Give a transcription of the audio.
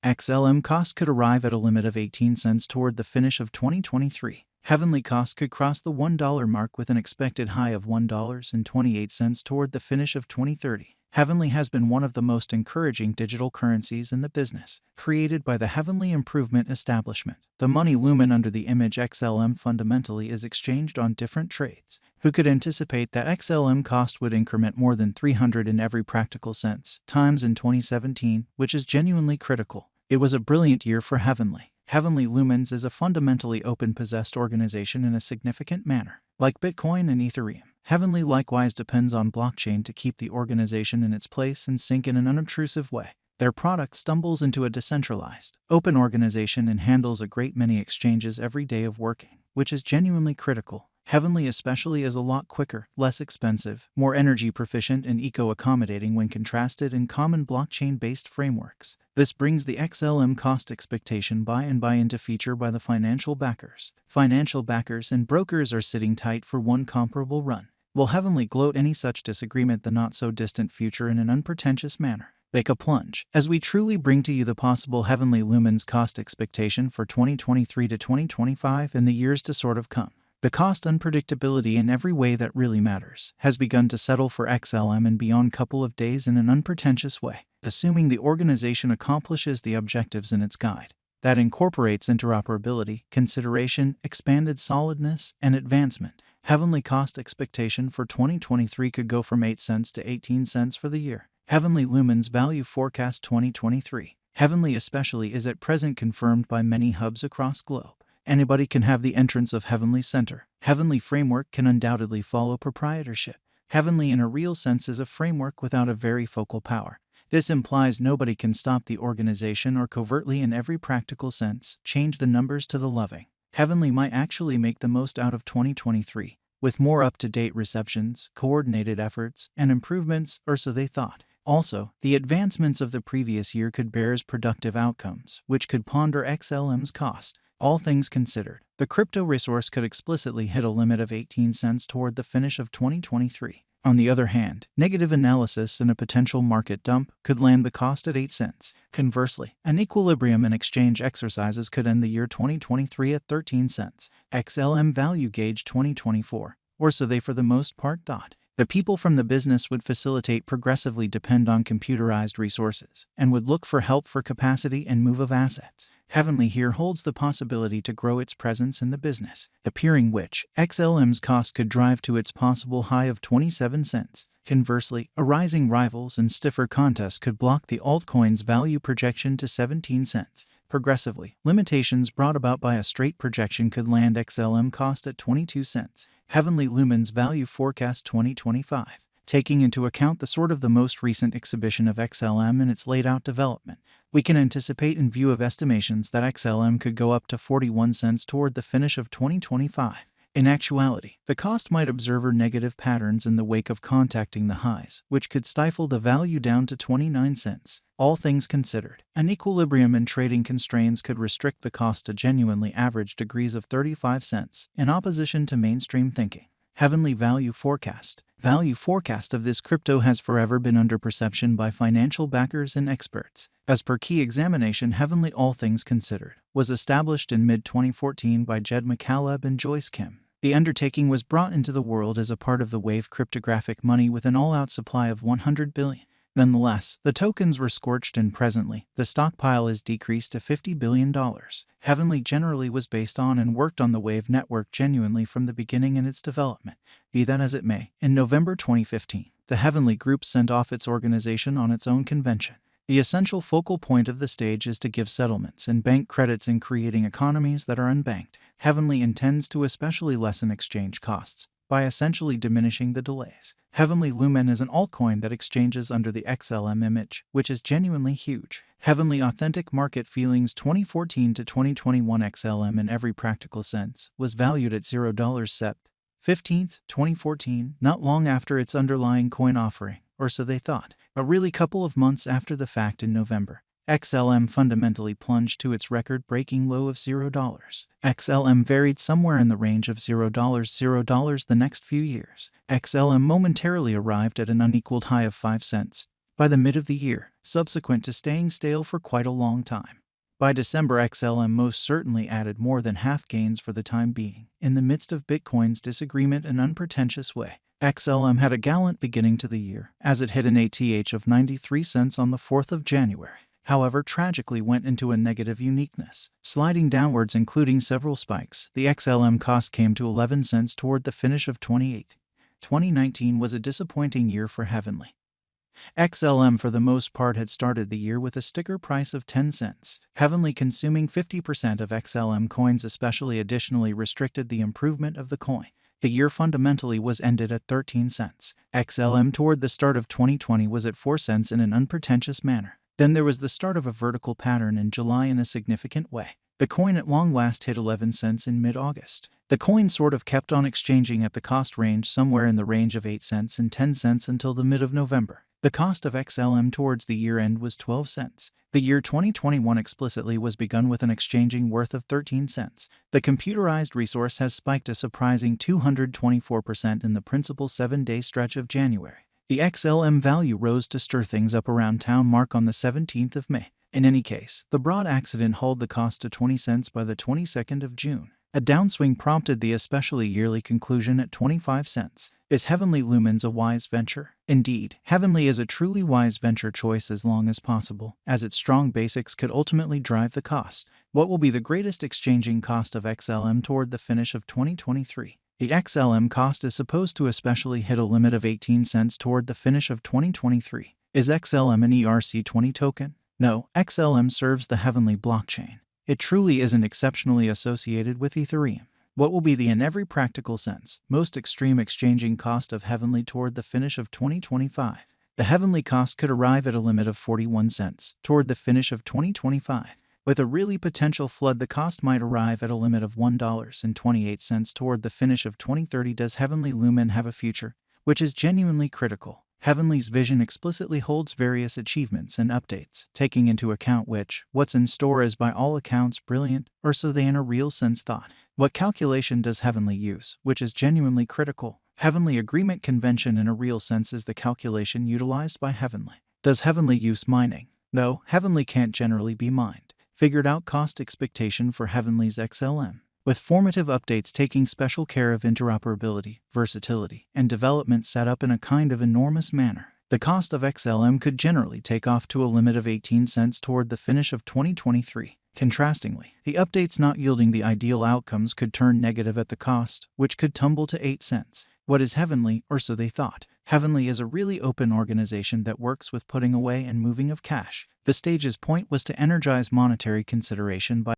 XLM cost could arrive at a limit of 18 cents toward the finish of 2023. Heavenly cost could cross the $1 mark with an expected high of $1.28 toward the finish of 2030. Heavenly has been one of the most encouraging digital currencies in the business, created by the Heavenly Improvement Establishment. The money lumen under the image XLM fundamentally is exchanged on different trades. Who could anticipate that XLM cost would increment more than 300 in every practical sense times in 2017, which is genuinely critical. It was a brilliant year for Heavenly. Heavenly Lumens is a fundamentally open-possessed organization in a significant manner. Like Bitcoin and Ethereum, Heavenly likewise depends on blockchain to keep the organization in its place and sync in an unobtrusive way. Their product stumbles into a decentralized, open organization and handles a great many exchanges every day of working, which is genuinely critical. Heavenly especially is a lot quicker, less expensive, more energy proficient and eco-accommodating when contrasted in common blockchain-based frameworks. This brings the XLM cost expectation buy into feature by the financial backers. Financial backers and brokers are sitting tight for one comparable run. Will Heavenly gloat any such disagreement the not-so-distant future in an unpretentious manner? Make a plunge, as we truly bring to you the possible Heavenly Lumens cost expectation for 2023 to 2025 and the years to sort of come. The cost unpredictability in every way that really matters has begun to settle for XLM and beyond couple of days in an unpretentious way, assuming the organization accomplishes the objectives in its guide. That incorporates interoperability, consideration, expanded solidness, and advancement. Heavenly cost expectation for 2023 could go from 8 cents to 18 cents for the year. Heavenly Lumens Value Forecast 2023. Heavenly especially is at present confirmed by many hubs across globe. Anybody can have the entrance of Heavenly Center. Heavenly Framework can undoubtedly follow proprietorship. Heavenly in a real sense is a framework without a very focal power. This implies nobody can stop the organization or covertly in every practical sense change the numbers to the loving. Heavenly might actually make the most out of 2023, with more up-to-date receptions, coordinated efforts, and improvements, or so they thought. Also, the advancements of the previous year could bear as productive outcomes, which could ponder XLM's cost. All things considered, the crypto resource could explicitly hit a limit of 18 cents toward the finish of 2023. On the other hand, negative analysis and a potential market dump could land the cost at 8 cents. Conversely, an equilibrium in exchange exercises could end the year 2023 at 13 cents. XLM Value Gauge 2024, or so they for the most part thought. The people from the business would facilitate progressively depend on computerized resources and would look for help for capacity and move of assets. Heavenly here holds the possibility to grow its presence in the business, appearing which XLM's cost could drive to its possible high of 27 cents. Conversely, arising rivals and stiffer contests could block the altcoin's value projection to 17 cents. Progressively, limitations brought about by a straight projection could land XLM cost at 22 cents. Heavenly Lumens Value Forecast 2025. Taking into account the most recent exhibition of XLM and its laid-out development, we can anticipate in view of estimations that XLM could go up to 41 cents toward the finish of 2025. In actuality, the cost might observe negative patterns in the wake of contacting the highs, which could stifle the value down to 29 cents. All things considered, an equilibrium in trading constraints could restrict the cost to genuinely average degrees of 35 cents, in opposition to mainstream thinking. Heavenly Value Forecast. Value forecast of this crypto has forever been under perception by financial backers and experts. As per key examination, Heavenly All Things Considered was established in mid-2014 by Jed McCaleb and Joyce Kim. The undertaking was brought into the world as a part of the wave cryptographic money with an all-out supply of 100 billion. Nonetheless, the tokens were scorched and presently, the stockpile is decreased to $50 billion. Heavenly generally was based on and worked on the Wave network genuinely from the beginning in its development. Be that as it may, in November 2015, the Heavenly Group sent off its organization on its own convention. The essential focal point of the stage is to give settlements and bank credits in creating economies that are unbanked. Heavenly intends to especially lessen exchange costs by essentially diminishing the delays. Heavenly Lumen is an altcoin that exchanges under the XLM image, which is genuinely huge. Heavenly Authentic Market Feelings 2014 to 2021 XLM in every practical sense was valued at $0 Sept. 15th, 2014, not long after its underlying coin offering, or so they thought. But really couple of months after the fact in November, XLM fundamentally plunged to its record-breaking low of $0. XLM varied somewhere in the range of $0 the next few years. XLM momentarily arrived at an unequaled high of 5 cents, by the mid of the year, subsequent to staying stale for quite a long time. By December, XLM most certainly added more than half gains for the time being. In the midst of Bitcoin's disagreement and unpretentious way, XLM had a gallant beginning to the year, as it hit an ATH of 93 cents on the 4th of January. However, tragically went into a negative uniqueness, sliding downwards including several spikes. The XLM cost came to 11 cents toward the finish of 2019 was a disappointing year for Heavenly. XLM for the most part had started the year with a sticker price of 10 cents. Heavenly consuming 50% of XLM coins especially additionally restricted the improvement of the coin. The year fundamentally was ended at 13 cents. XLM toward the start of 2020 was at 4 cents in an unpretentious manner. Then there was the start of a vertical pattern in July in a significant way. The coin at long last hit 11 cents in mid-August. The coin sort of kept on exchanging at the cost range somewhere in the range of 8 cents and 10 cents until the mid of November. The cost of XLM towards the year end was 12 cents. The year 2021 explicitly was begun with an exchanging worth of 13 cents. The computerized resource has spiked a surprising 224% in the principal 7-day stretch of January. The XLM value rose to stir things up around town mark on the 17th of May. In any case, the broad accident hauled the cost to 20 cents by the 22nd of June. A downswing prompted the especially yearly conclusion at 25 cents. Is Heavenly Lumens a wise venture? Indeed, Heavenly is a truly wise venture choice as long as possible, as its strong basics could ultimately drive the cost. What will be the greatest exchanging cost of XLM toward the finish of 2023? The XLM cost is supposed to especially hit a limit of 18 cents toward the finish of 2023. Is XLM an ERC20 token? No, XLM serves the Heavenly blockchain. It truly isn't exceptionally associated with Ethereum. What will be the, in every practical sense, most extreme exchanging cost of Heavenly toward the finish of 2025? The Heavenly cost could arrive at a limit of 41 cents toward the finish of 2025. With a really potential flood, the cost might arrive at a limit of $1.28 toward the finish of 2030. Does Heavenly Lumen have a future? Which is genuinely critical. Heavenly's vision explicitly holds various achievements and updates, taking into account what's in store is by all accounts brilliant, or so they in a real sense thought. What calculation does Heavenly use, which is genuinely critical? Heavenly Agreement Convention in a real sense is the calculation utilized by Heavenly. Does Heavenly use mining? No, Heavenly can't generally be mined. Figured out cost expectation for Heavenly's XLM, with formative updates taking special care of interoperability, versatility, and development set up in a kind of enormous manner. The cost of XLM could generally take off to a limit of 18 cents toward the finish of 2023. Contrastingly, the updates not yielding the ideal outcomes could turn negative at the cost, which could tumble to 8 cents. What is Heavenly, or so they thought? Heavenly is a really open organization that works with putting away and moving of cash. The stage's point was to energize monetary consideration by